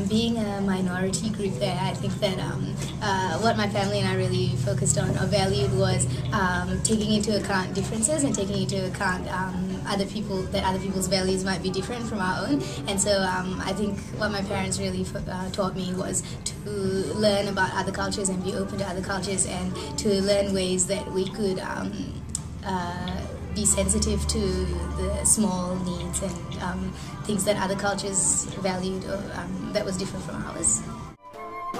being a minority group there, I think that what my family and I really focused on or valued was taking into account differences and taking into account other people's values might be different from our own. And so I think what my parents really taught me was to learn about other cultures and be open to other cultures, and to learn ways that we could be sensitive to the small needs and things that other cultures valued or that was different from ours. I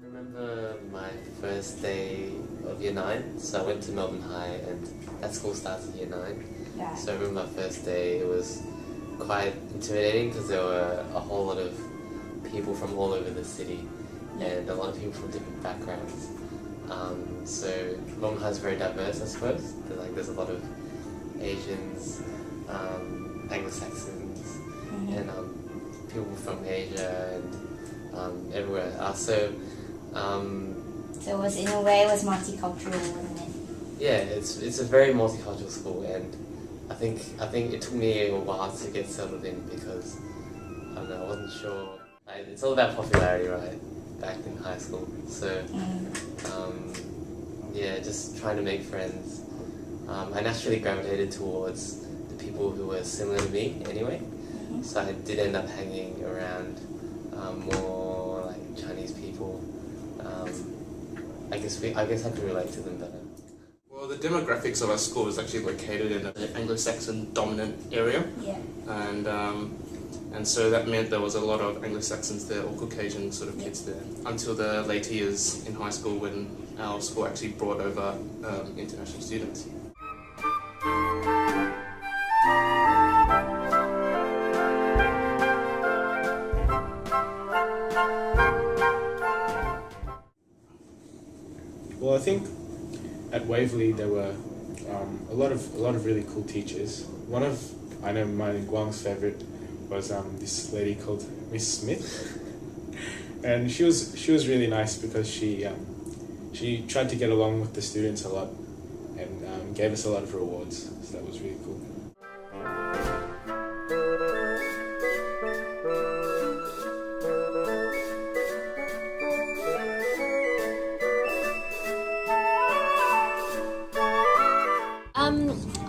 remember my first day of Year 9, so I went to Melbourne High, and that school starts in Year 9. Yeah. So I remember my first day, it was quite intimidating because there were a whole lot of people from all over the city and a lot of people from different backgrounds. So Melbourne High is very diverse, I suppose. There's a lot of Asians, Anglo-Saxons, and people from Asia and everywhere else. So it was, in a way, it was multicultural, wasn't it? Yeah, it's a very multicultural school, and I think it took me a while to get settled in because I don't know, I wasn't sure. It's all about popularity, right? Back in high school, so yeah, just trying to make friends. I naturally gravitated towards the people who were similar to me anyway, so I did end up hanging around more like Chinese people. I guess I could relate to them better. Well, the demographics of our school is actually located in an Anglo-Saxon dominant area, Yeah. and so that meant there was a lot of Anglo-Saxons there, or Caucasian sort of kids there, until the later years in high school when our school actually brought over international students. Well, I think at Waverley there were a lot of really cool teachers. I know mine and Guang's favourite was this lady called Miss Smith, and she was really nice because she tried to get along with the students a lot and gave us a lot of rewards. So that was really cool.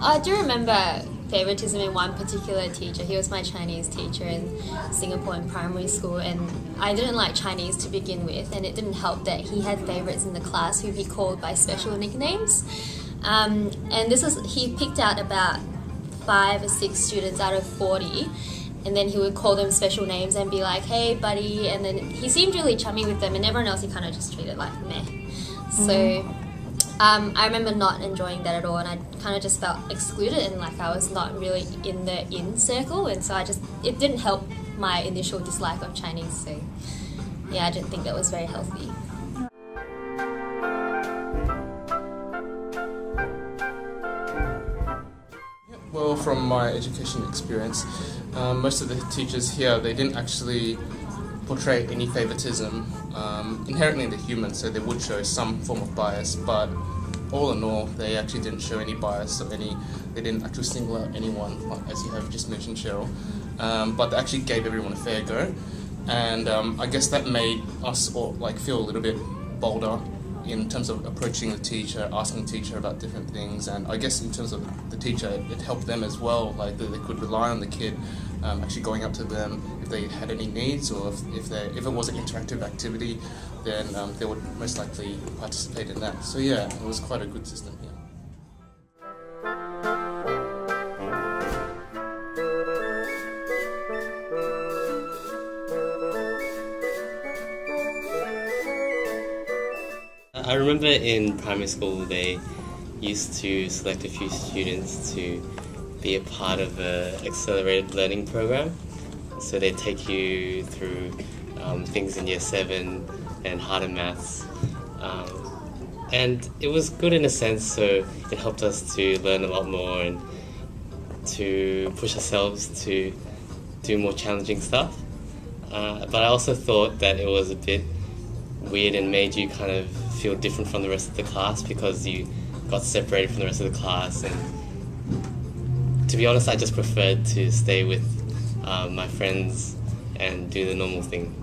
I do remember favoritism in one particular teacher. He was my Chinese teacher in Singapore in primary school, and I didn't like Chinese to begin with, and it didn't help that he had favorites in the class who he called by special nicknames. And he picked out about 5 or 6 students out of 40, and then he would call them special names and be like, "Hey buddy," and then he seemed really chummy with them, and everyone else he kind of just treated like meh. So I remember not enjoying that at all, and I kind of just felt excluded, and like I was not really in the in circle, and so it didn't help my initial dislike of Chinese. So yeah, I didn't think that was very healthy. Well, from my education experience, most of the teachers here, they didn't actually portray any favoritism. Inherently in the human, so they would show some form of bias, but all in all, they actually didn't show any bias or they didn't actually single out anyone, as you have just mentioned, Cheryl. But they actually gave everyone a fair go, and I guess that made us all feel a little bit bolder in terms of approaching the teacher, asking the teacher about different things, and I guess in terms of the teacher, it helped them as well, like that they could rely on the kid, actually going up to them if they had any needs, or if it was an interactive activity, then they would most likely participate in that. So yeah, it was quite a good system here. I remember in primary school they used to select a few students to be a part of an accelerated learning program. So they take you through things in year 7 and harder maths. And it was good in a sense, so it helped us to learn a lot more and to push ourselves to do more challenging stuff. But I also thought that it was a bit weird and made you kind of feel different from the rest of the class because you got separated from the rest of the class. And to be honest, I just preferred to stay with my friends and do the normal thing.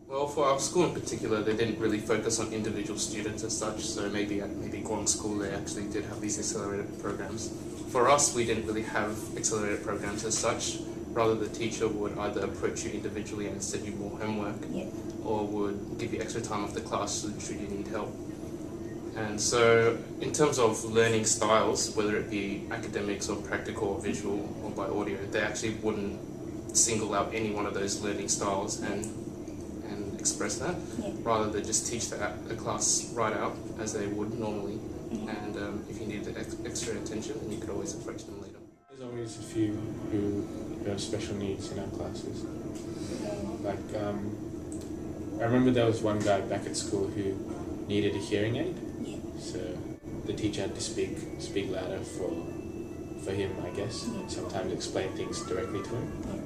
Well, for our school in particular, they didn't really focus on individual students as such, so maybe at Guang School they actually did have these accelerated programs. For us, we didn't really have accelerated programs as such. Rather, the teacher would either approach you individually and send you more homework, or would give you extra time off the class should you need help. And so, in terms of learning styles, whether it be academics or practical or visual or by audio, they actually wouldn't single out any one of those learning styles and express that. Rather, they just teach the class right out as they would normally. And if you needed extra attention, then you could always approach them later. There's always a few who have special needs in our classes. Like, I remember there was one guy back at school who needed a hearing aid. So the teacher had to speak louder for him, I guess. Sometimes explain things directly to him.